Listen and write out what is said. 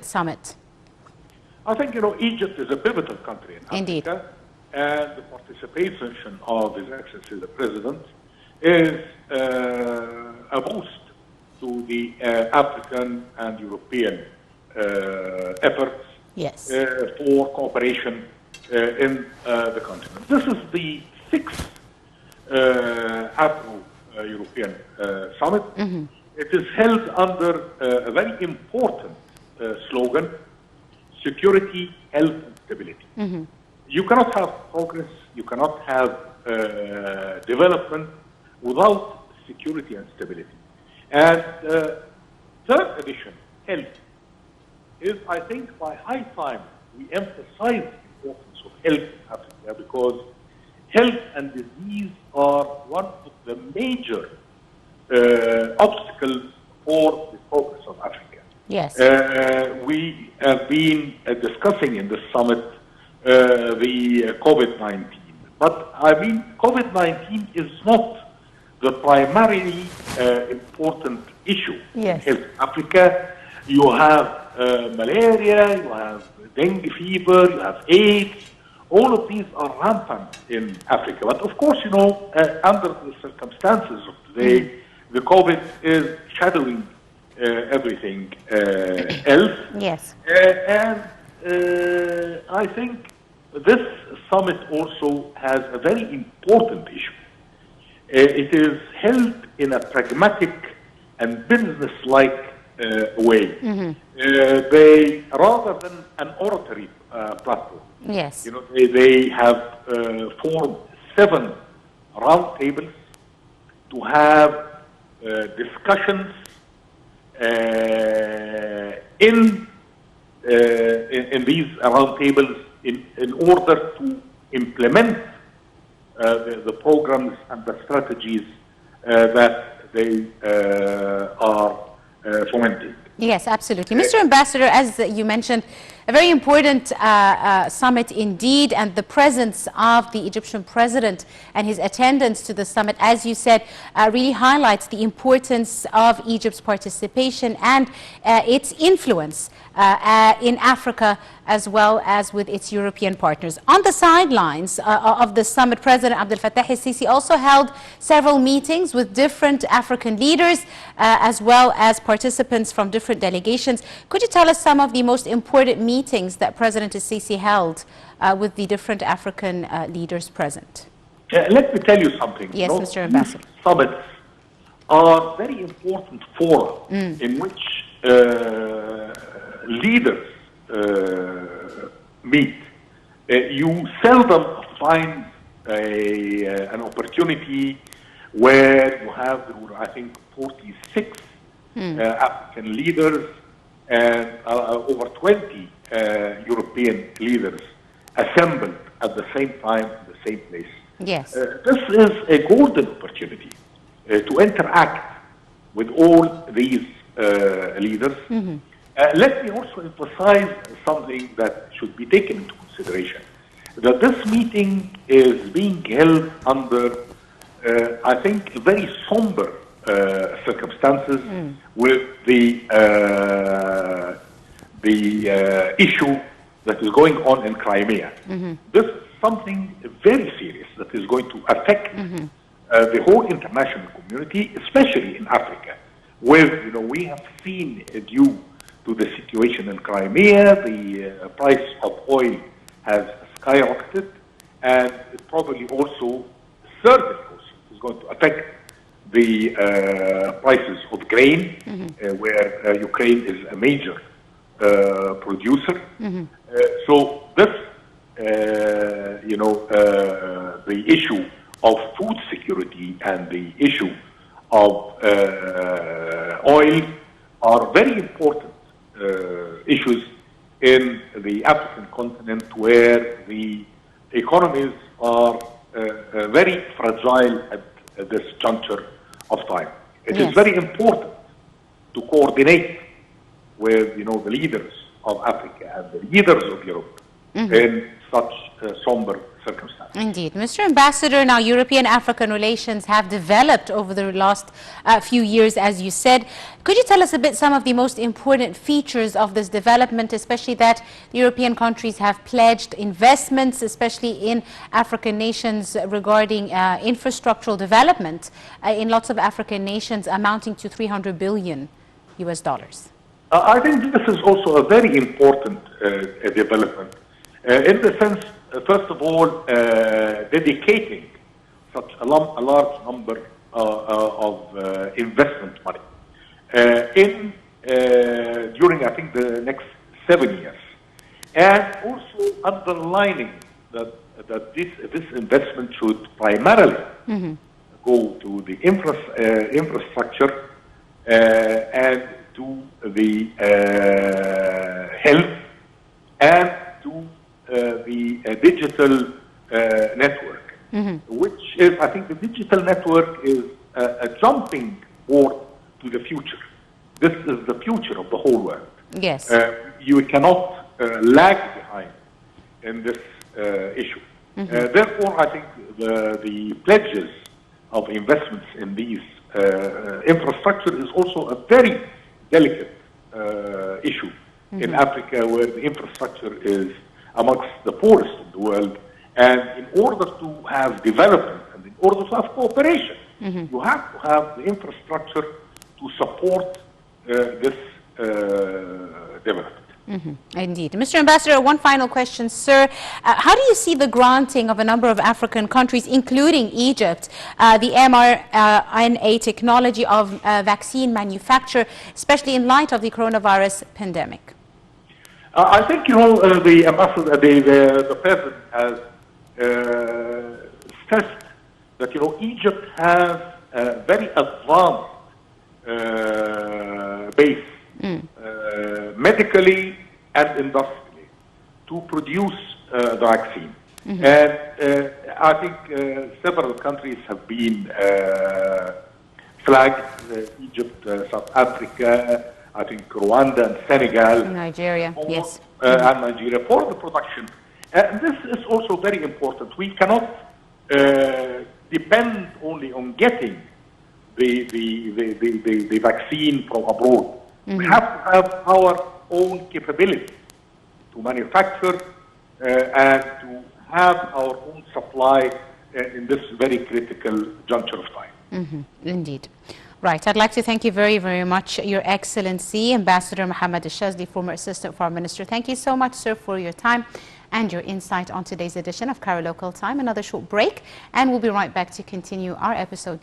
summit? I think, Egypt is a pivotal country in Africa. Indeed. And the participation of His Excellency the President is a boost to the African and European efforts Yes. for cooperation in the continent. This is the sixth Afro-European summit. Mm-hmm. It is held under a very important slogan: security, health, and stability. Mm-hmm. You cannot have progress, you cannot have development without security and stability. And third edition, health, is, I think, by high time we emphasize the importance of health in Africa, because health and disease are one of the major obstacles for the progress of Africa. Yes. We have been discussing in this summit the COVID-19. But I mean, COVID-19 is not the primarily important issue Yes. in Africa. You have malaria, you have dengue fever, you have AIDS. All of these are rampant in Africa. But of course, under the circumstances of today, the COVID is shadowing everything else. Yes. And I think this summit also has a very important issue. It is held in a pragmatic and business-like way. Mm-hmm. They, rather than an oratory platform, Yes. they have formed 7 roundtables to have discussions in these roundtables in order to implement the programs and the strategies that they are fomenting. Yes, absolutely. Mr. Ambassador, as you mentioned, a very important summit indeed, and the presence of the Egyptian president and his attendance to the summit, as you said, really highlights the importance of Egypt's participation and its influence in Africa, as well as with its European partners. On the sidelines of the summit, President Abdel Fattah el-Sisi also held several meetings with different African leaders, as well as participants from different delegations. Could you tell us some of the most important meetings that President el-Sisi held with the different African leaders present? Let me tell you something. Yes, Mr. Ambassador. Summits are very important fora in which leaders meet. You seldom find an opportunity where you have, I think, 46 African leaders and over 20 European leaders assembled at the same time, in the same place. Yes. This is a golden opportunity to interact with all these leaders. Mm-hmm. Let me also emphasize something that should be taken into consideration, that this meeting is being held under, I think, very somber circumstances with the issue that is going on in Crimea. Mm-hmm. This is something very serious that is going to affect the whole international community, especially in Africa, where we have seen due to the situation in Crimea, the price of oil has skyrocketed, and it probably also certainly is going to affect the prices of grain, where Ukraine is a major producer. So this, the issue of food security and the issue of oil are very important issues in the African continent, where the economies are very fragile at this juncture of time. It is very important to coordinate with the leaders of Africa and the leaders of Europe in such somber circumstances. Indeed. Mr. Ambassador, now European-African relations have developed over the last few years, as you said. Could you tell us a bit some of the most important features of this development, especially that the European countries have pledged investments, especially in African nations regarding infrastructural development in lots of African nations amounting to $300 billion US dollars? I think this is also a very important development in the sense, first of all, dedicating such a large number of investment money during, I think, the next 7 years, and also underlining that this investment should primarily go to the infrastructure and to the health and to the digital network, which is, I think, the digital network is a jumping board to the future. This is the future of the whole world. Yes. You cannot lag behind in this issue. Therefore, I think the pledges of investments in these infrastructure is also a very delicate issue in Africa, where the infrastructure is amongst the poorest in the world. And in order to have development and in order to have cooperation, you have to have the infrastructure to support this development. Indeed. Mr. Ambassador, one final question, sir. How do you see the granting of a number of African countries, including Egypt, the mRNA technology of vaccine manufacture, especially in light of the coronavirus pandemic? I think, the ambassador, the president has stressed that, Egypt has a very advanced base, medically and industrially, to produce the vaccine. And I think several countries have been flagged, Egypt, South Africa, I think Rwanda and Senegal. Nigeria, yes. And Nigeria for the production. This is also very important. We cannot depend only on getting the vaccine from abroad. We have to have our own capability to manufacture and to have our own supply in this very critical juncture of time. Indeed. Right. I'd like to thank you very, very much, Your Excellency, Ambassador Mohamed Shazly, former Assistant Foreign Minister. Thank you so much, sir, for your time and your insight on today's edition of Cairo Local Time. Another short break, and we'll be right back to continue our episode.